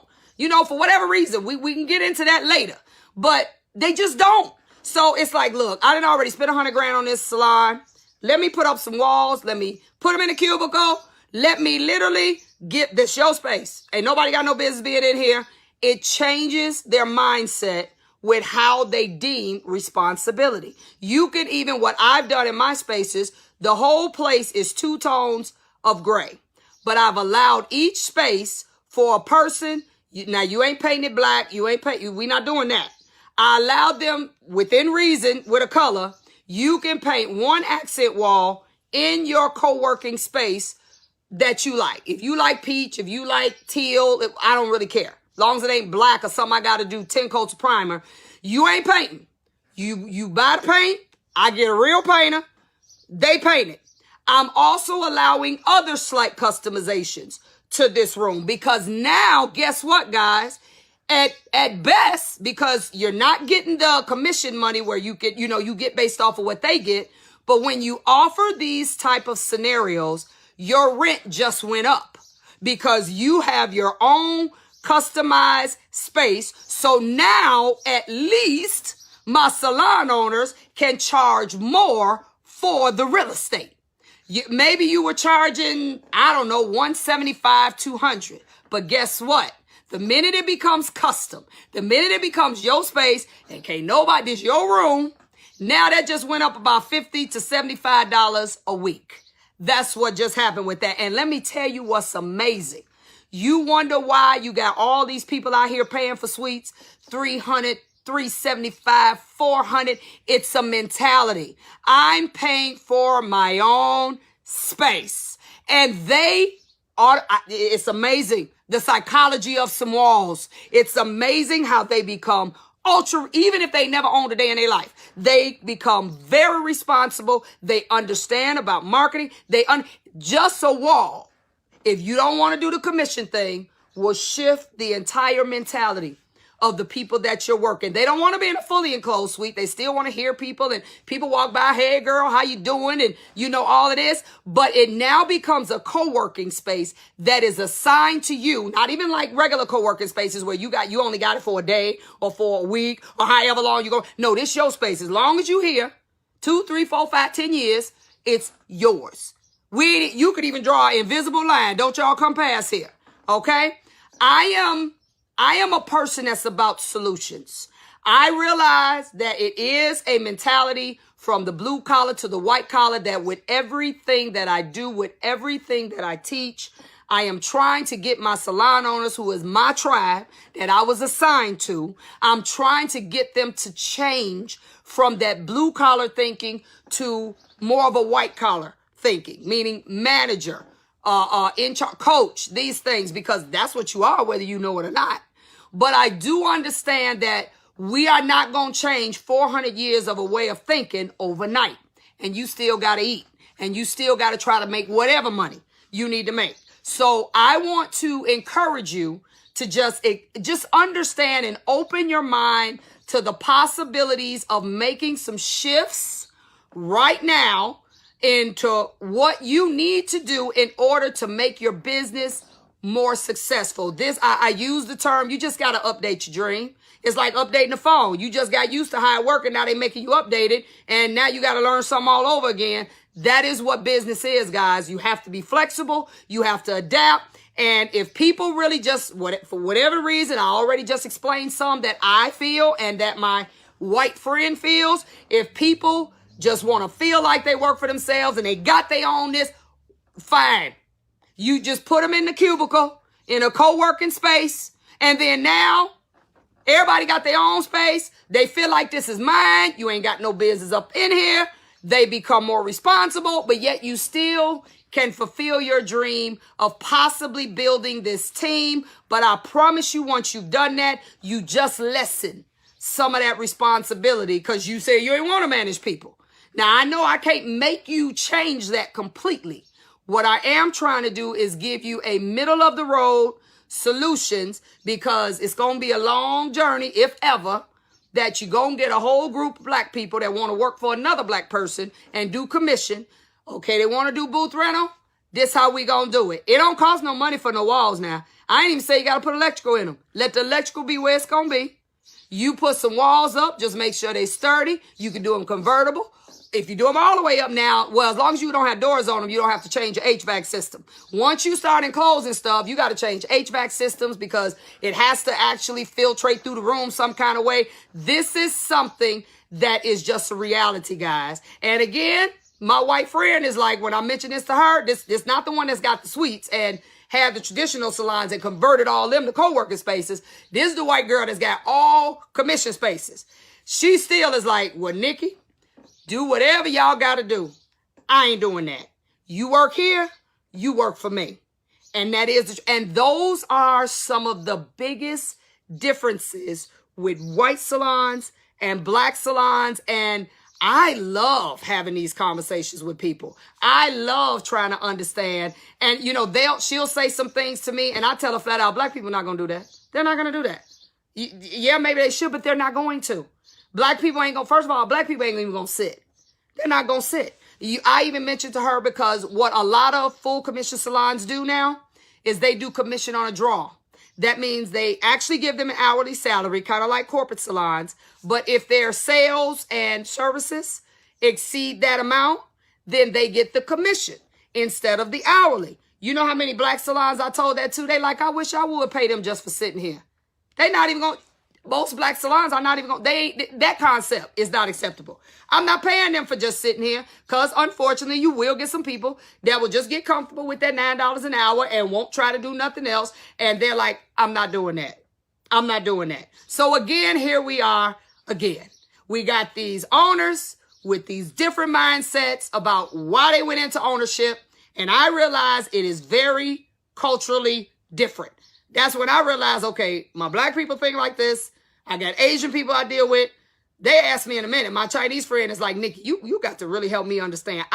For whatever reason, we can get into that later, but they just don't. So it's like, look, I done already spent $100 grand on this salon. Let me put up some walls. Let me put them in a cubicle. Let me literally get this show space. Ain't nobody got no business being in here. It changes their mindset with how they deem responsibility. You can even, what I've done in my spaces, the whole place is 2 tones of gray, but I've allowed each space for a person. Now, you ain't painting it black. We not doing that. I allowed them within reason with a color. You can paint one accent wall in your co-working space that you like. If you like peach, if you like teal, I don't really care. As long as it ain't black or something I got to do 10 coats of primer, you ain't painting. You buy the paint. I get a real painter. They paint it. I'm also allowing other slight customizations to this room because now, guess what, guys? At best, because you're not getting the commission money where you get, you get based off of what they get. But when you offer these type of scenarios, your rent just went up because you have your own customized space. So now at least my salon owners can charge more for the real estate. Maybe you were charging, I don't know, $175, $200. But guess what? The minute it becomes custom, the minute it becomes your space, and can't nobody, this your room, now that just went up about $50 to $75 a week. That's what just happened with that. And let me tell you what's amazing. You wonder why you got all these people out here paying for suites, $300, $375, $400. It's a mentality. I'm paying for my own space. And it's amazing. The psychology of some walls. It's amazing how they become ultra, even if they never owned a day in their life, they become very responsible. They understand about marketing. Just a wall, if you don't want to do the commission thing, will shift the entire mentality of the people that you're working. They don't want to be in a fully enclosed suite. They still want to hear people, and people walk by, hey girl, how you doing? And all of this, but it now becomes a co-working space that is assigned to you. Not even like regular co-working spaces where you only got it for a day or for a week or however long you go. No, this your space. As long as you here, 2, 3, 4, 5, 10 years, it's yours. You could even draw an invisible line. Don't y'all come past here. Okay. I am a person that's about solutions. I realize that it is a mentality from the blue collar to the white collar that with everything that I do, with everything that I teach, I am trying to get my salon owners, who is my tribe that I was assigned to, I'm trying to get them to change from that blue collar thinking to more of a white collar thinking, meaning manager, in charge, coach, these things, because that's what you are, whether you know it or not. But I do understand that we are not going to change 400 years of a way of thinking overnight. And you still got to eat. And you still got to try to make whatever money you need to make. So I want to encourage you to just understand and open your mind to the possibilities of making some shifts right now into what you need to do in order to make your business more successful. I use the term, you just got to update your dream. It's like updating the phone. You just got used to how it worked, and now they making you update it, and now you got to learn something all over again. That is what business is, guys. You have to be flexible. You have to adapt. And if people really just, for whatever reason, I already just explained some that I feel and that my white friend feels, if people just want to feel like they work for themselves and they got their own this, fine. You just put them in the cubicle, in a co-working space, and then now everybody got their own space. They feel like this is mine. You ain't got no business up in here. They become more responsible, but yet you still can fulfill your dream of possibly building this team. But I promise you, once you've done that, you just lessen some of that responsibility because you say you ain't want to manage people. Now, I know I can't make you change that completely. What I am trying to do is give you a middle of the road solutions, because it's going to be a long journey, if ever, that you're going to get a whole group of black people that want to work for another black person and do commission. Okay, they want to do booth rental. This how we going to do it. It don't cost no money for no walls now. I ain't even say you got to put electrical in them. Let the electrical be where it's going to be. You put some walls up, just make sure they sturdy. You can do them convertible. If you do them all the way up now, well, as long as you don't have doors on them, you don't have to change your HVAC system. Once you start enclosing stuff, you got to change HVAC systems because it has to actually filtrate through the room some kind of way. This is something that is just a reality, guys. And again, my white friend is like, when I mention this to her, this not the one that's got the suites and had the traditional salons and converted all them to co-working spaces. This is the white girl that's got all commission spaces. She still is like, well, Nikki, do whatever y'all got to do. I ain't doing that. You work here, you work for me. And and those are some of the biggest differences with white salons and black salons. And I love having these conversations with people. I love trying to understand. And, you know, she'll say some things to me and I tell her flat out, black people are not going to do that. They're not going to do that. Yeah, maybe they should, but they're not going to. Black people ain't going to, first of all, black people ain't even going to sit. They're not going to sit. I even mentioned to her, because what a lot of full commission salons do now is they do commission on a draw. That means they actually give them an hourly salary, kind of like corporate salons. But if their sales and services exceed that amount, then they get the commission instead of the hourly. You know how many black salons I told that to? They like, I wish I would pay them just for sitting here. They not even going to. Most black salons are not even going, that concept is not acceptable. I'm not paying them for just sitting here, because unfortunately you will get some people that will just get comfortable with that $9 an hour and won't try to do nothing else. And they're like, I'm not doing that. I'm not doing that. So again, here we are again. We got these owners with these different mindsets about why they went into ownership. And I realized it is very culturally different. That's when I realized, okay, my black people think like this. I got Asian people I deal with. They ask me in a minute. My Chinese friend is like, Nikki, you got to really help me understand.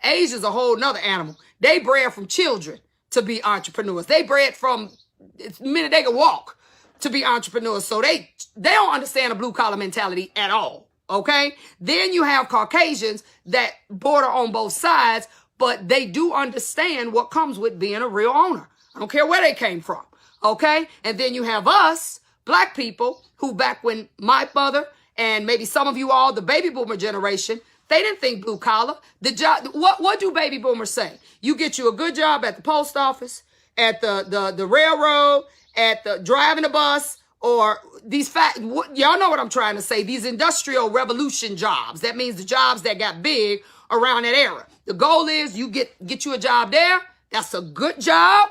Asia's a whole nother animal. They bred from children to be entrepreneurs. They bred from the minute they can walk to be entrepreneurs. So they don't understand a blue collar mentality at all. Okay. Then you have Caucasians that border on both sides, but they do understand what comes with being a real owner. I don't care where they came from. Okay. And then you have us, black people, who back when my mother and maybe some of you all, the baby boomer generation, they didn't think blue collar. The job, what do baby boomers say? You get you a good job at the post office, at the railroad, at the driving the bus, or these y'all know what I'm trying to say, these industrial revolution jobs. That means the jobs that got big around that era. The goal is you get you a job there. That's a good job.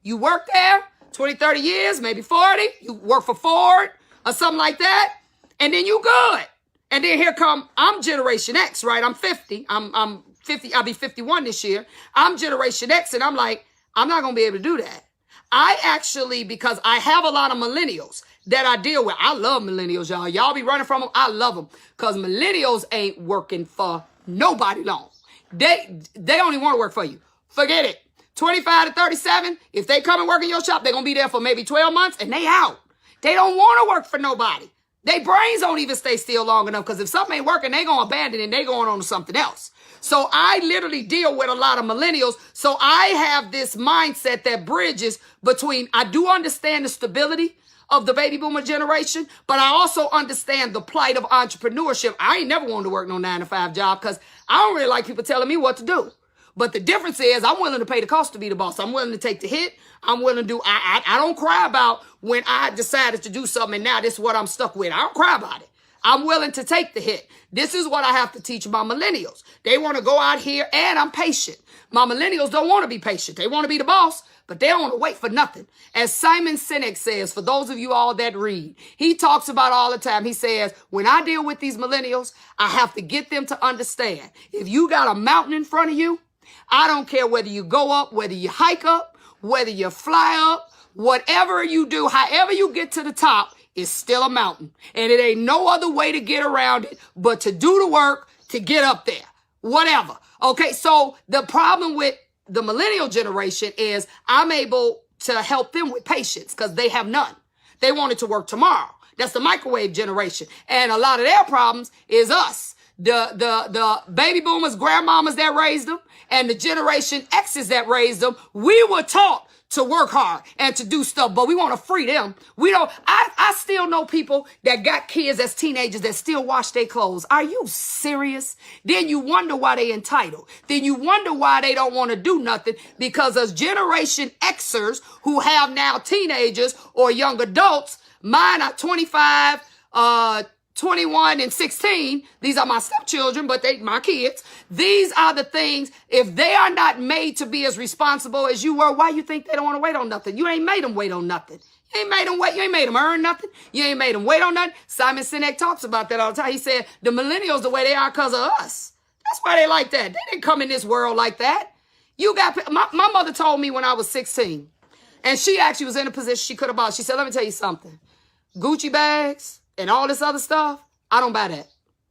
You work there 20, 30 years, maybe 40. You work for Ford or something like that. And then you good. And then here I'm Generation X, right? I'm 50. I'm 50. I'll be 51 this year. I'm Generation X. And I'm like, I'm not going to be able to do that. I actually, because I have a lot of millennials that I deal with. I love millennials, y'all. Y'all be running from them. I love them because millennials ain't working for nobody long. They only want to work for you. Forget it. 25 to 37, if they come and work in your shop, they're going to be there for maybe 12 months and they out. They don't want to work for nobody. Their brains don't even stay still long enough because if something ain't working, they going to abandon it and they going on to something else. So I literally deal with a lot of millennials. So I have this mindset that bridges between, I do understand the stability of the baby boomer generation, but I also understand the plight of entrepreneurship. I ain't never wanted to work no 9-to-5 job because I don't really like people telling me what to do. But the difference is I'm willing to pay the cost to be the boss. I'm willing to take the hit. I'm willing to do, I don't cry about when I decided to do something and now this is what I'm stuck with. I don't cry about it. I'm willing to take the hit. This is what I have to teach my millennials. They want to go out here and I'm patient. My millennials don't want to be patient. They want to be the boss, but they don't want to wait for nothing. As Simon Sinek says, for those of you all that read, he talks about all the time. He says, when I deal with these millennials, I have to get them to understand. If you got a mountain in front of you, I don't care whether you go up, whether you hike up, whether you fly up, whatever you do, however you get to the top, it's still a mountain. And it ain't no other way to get around it but to do the work to get up there. Whatever. Okay, so the problem with the millennial generation is I'm able to help them with patience because they have none. They want it to work tomorrow. That's the microwave generation. And a lot of their problems is us. The baby boomers, grandmamas that raised them, and the generation X's that raised them, we were taught to work hard and to do stuff, but we want to free them. We don't, I still know people that got kids as teenagers that still wash their clothes. Are you serious? Then you wonder why they entitled. Then you wonder why they don't want to do nothing because as Generation Xers who have now teenagers or young adults, mine are 25, 21 and 16. These are my stepchildren, but they my kids. These are the things. If they are not made to be as responsible as you were, why you think they don't want to wait on nothing? You ain't made them wait on nothing. You ain't made them wait. You ain't made them earn nothing. You ain't made them wait on nothing. Simon Sinek talks about that all the time. He said the millennials the way they are because of us. That's why they like that. They didn't come in this world like that. You got my mother told me when I was 16, and she actually was in a position she could have bought. She said, "Let me tell you something. Gucci bags and all this other stuff, I don't buy that.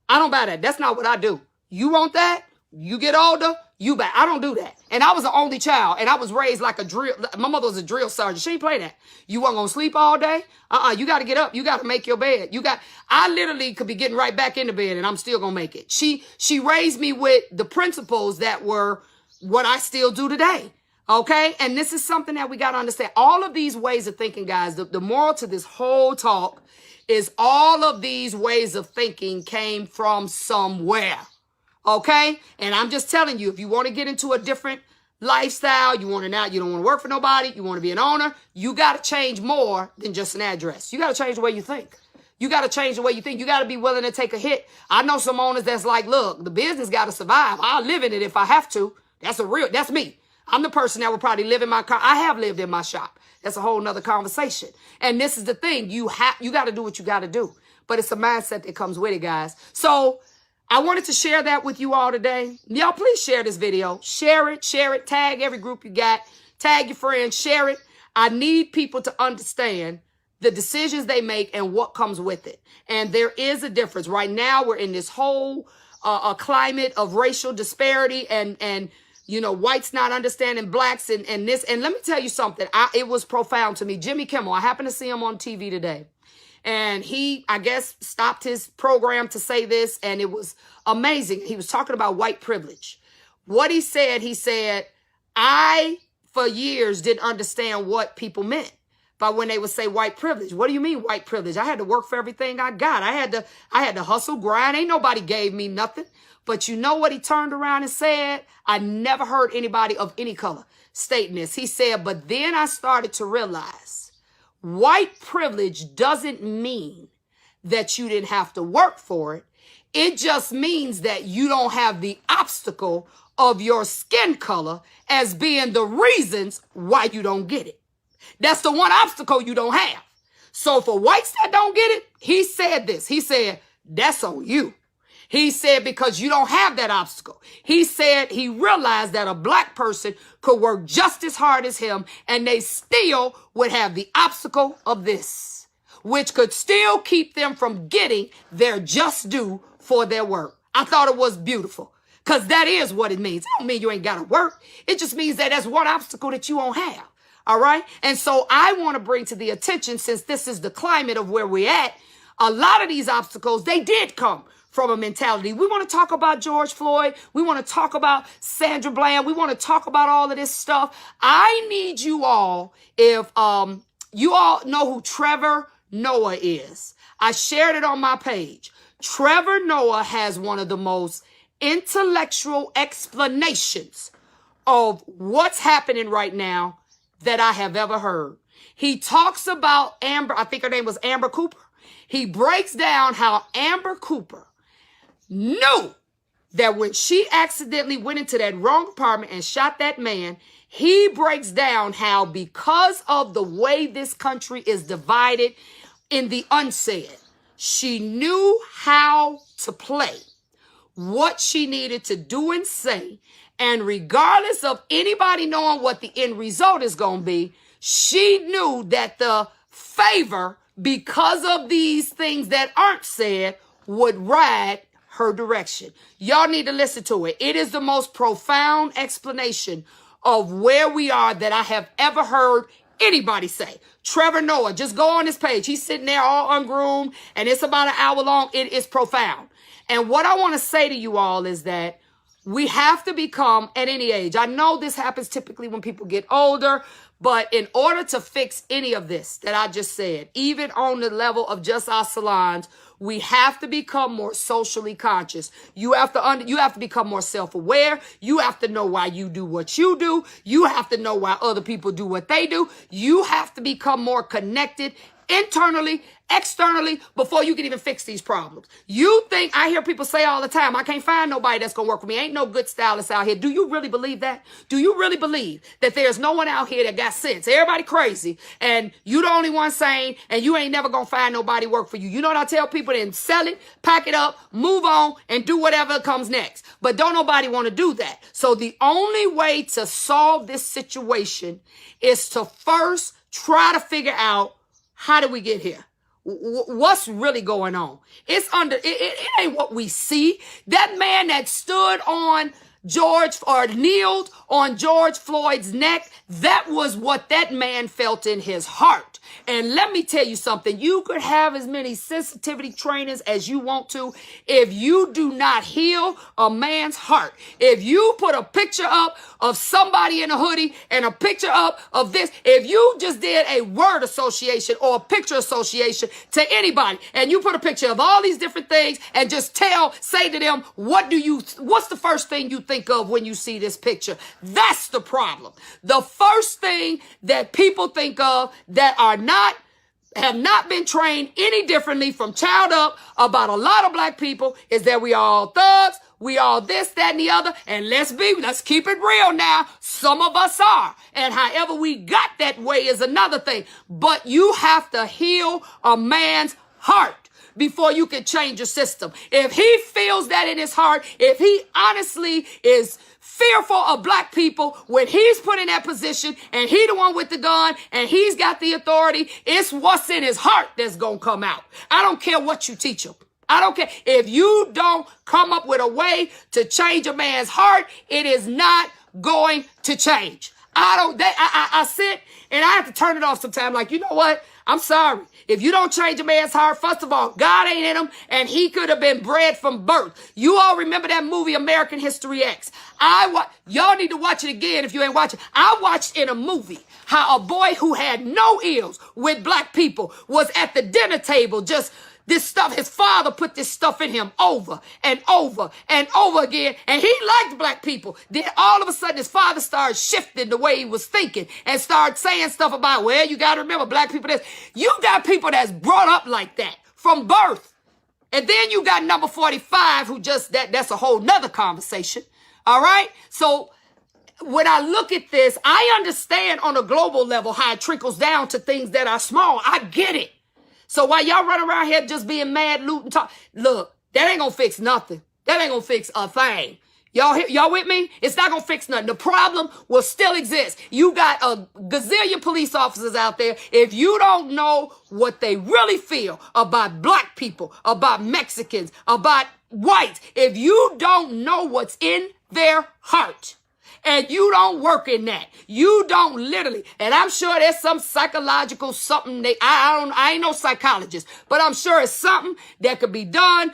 I don't buy that. That's not what I do. You want that? You get older, you buy. I don't do that." And I was the only child, and I was raised like a drill. My mother was a drill sergeant. She ain't play that. You weren't gonna sleep all day. You got to get up. You got to make your bed. I literally could be getting right back into bed, and I'm still gonna make it. She raised me with the principles that were what I still do today. Okay, and this is something that we got to understand. All of these ways of thinking, guys. The moral to this whole talk is all of these ways of thinking came from somewhere, okay? And I'm just telling you, if you want to get into a different lifestyle, you don't want to work for nobody, you want to be an owner, you got to change more than just an address. You got to change the way you think. You got to change the way you think. You got to be willing to take a hit. I know some owners that's like, look, the business got to survive. I'll live in it if I have to. That's me. I'm the person that would probably live in my car. I have lived in my shop. That's a whole nother conversation. And this is the thing. You got to do what you got to do. But it's a mindset that comes with it, guys. So I wanted to share that with you all today. Y'all, please share this video. Share it. Tag every group you got. Tag your friends. Share it. I need people to understand the decisions they make and what comes with it. And there is a difference. Right now, we're in this whole climate of racial disparity and you know, whites not understanding blacks and this. And let me tell you something. It was profound to me. Jimmy Kimmel, I happened to see him on TV today. And he, I guess, stopped his program to say this. And it was amazing. He was talking about white privilege. What he said, I, for years, didn't understand what people meant by when they would say white privilege. What do you mean white privilege? I had to work for everything I got. I had to hustle, grind. Ain't nobody gave me nothing. But you know what he turned around and said? I never heard anybody of any color stating this. He said, but then I started to realize white privilege doesn't mean that you didn't have to work for it. It just means that you don't have the obstacle of your skin color as being the reasons why you don't get it. That's the one obstacle you don't have. So for whites that don't get it, he said this. He said, that's on you. He said, because you don't have that obstacle. He said he realized that a black person could work just as hard as him and they still would have the obstacle of this, which could still keep them from getting their just due for their work. I thought it was beautiful, because that is what it means. It don't mean you ain't got to work. It just means that that's one obstacle that you won't have. All right. And so I want to bring to the attention, since this is the climate of where we're at, a lot of these obstacles, they did come from a mentality. We want to talk about George Floyd. We want to talk about Sandra Bland. We want to talk about all of this stuff. I need you all, if you all know who Trevor Noah is. I shared it on my page. Trevor Noah has one of the most intellectual explanations of what's happening right now that I have ever heard. He talks about Amber, I think her name was Amber Cooper. He breaks down how Amber Cooper knew that when she accidentally went into that wrong apartment and shot that man. He breaks down how, because of the way this country is divided in the unsaid, she knew how to play what she needed to do and say. And regardless of anybody knowing what the end result is going to be, she knew that the favor, because of these things that aren't said, would ride her direction. Y'all need to listen to it. It is the most profound explanation of where we are that I have ever heard anybody say. Trevor Noah, just go on his page. He's sitting there all ungroomed, and it's about an hour long. It is profound. And what I want to say to you all is that we have to become, at any age, I know this happens typically when people get older, but in order to fix any of this that I just said, even on the level of just our salons, we have to become more socially conscious. You have to become more self-aware. You have to know why you do what you do. You have to know why other people do what they do. You have to become more connected internally, externally, before you can even fix these problems. You think, I hear people say all the time, I can't find nobody that's going to work for me. Ain't no good stylists out here. Do you really believe that? Do you really believe that there's no one out here that got sense? Everybody crazy, and you the only one sane, and you ain't never going to find nobody work for you. You know what I tell people? Then sell it, pack it up, move on, and do whatever comes next. But don't nobody want to do that. So the only way to solve this situation is to first try to figure out, how did we get here? What's really going on? It ain't what we see. That man that stood on kneeled on George Floyd's neck, that was what that man felt in his heart. And let me tell you something. You could have as many sensitivity trainers as you want to. If you do not heal a man's heart, if you put a picture up of somebody in a hoodie and a picture up of this, if you just did a word association or a picture association to anybody, and you put a picture of all these different things and just say to them, what's the first thing you think of when you see this picture? That's the problem. The first thing that people think of that have not been trained any differently from child up about a lot of black people is that we all thugs, we all this, that, and the other. And let's keep it real now. Some of us are. And however we got that way is another thing. But you have to heal a man's heart before you can change your system. If he feels that in his heart, if he honestly is fearful of black people when he's put in that position and he the one with the gun and he's got the authority, it's what's in his heart that's going to come out. I don't care what you teach him. I don't care. If you don't come up with a way to change a man's heart, it is not going to change. I sit and I have to turn it off sometimes. Like, you know what? I'm sorry. If you don't change a man's heart, first of all, God ain't in him, and he could have been bred from birth. You all remember that movie, American History X? Y'all need to watch it again if you ain't watching. I watched in a movie how a boy who had no ills with black people was at the dinner table just this stuff. His father put this stuff in him over and over and over again. And he liked black people. Then all of a sudden his father started shifting the way he was thinking and started saying stuff about, well, you got to remember black people. You got people that's brought up like that from birth. And then you got number 45 who that's a whole nother conversation. All right. So when I look at this, I understand on a global level how it trickles down to things that are small. I get it. So while y'all run around here just being mad, looting, talk, look, That ain't gonna fix nothing. That ain't gonna fix a thing. Y'all with me? It's not gonna fix nothing. The problem will still exist. You got a gazillion police officers out there. If you don't know what they really feel about black people, about Mexicans, about whites, if you don't know what's in their heart, and you don't work in that, you don't literally, and I'm sure there's some psychological something I ain't no psychologist, but I'm sure it's something that could be done.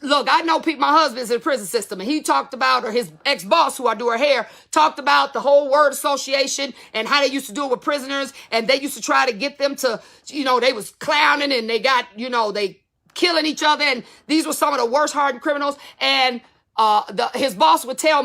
Look, I know people, my husband's in the prison system, and he talked about, or his ex-boss who I do her hair, talked about the whole word association and how they used to do it with prisoners, and they used to try to get them to, they was clowning, and they got, they killing each other, and these were some of the worst hardened criminals, and his boss would tell me,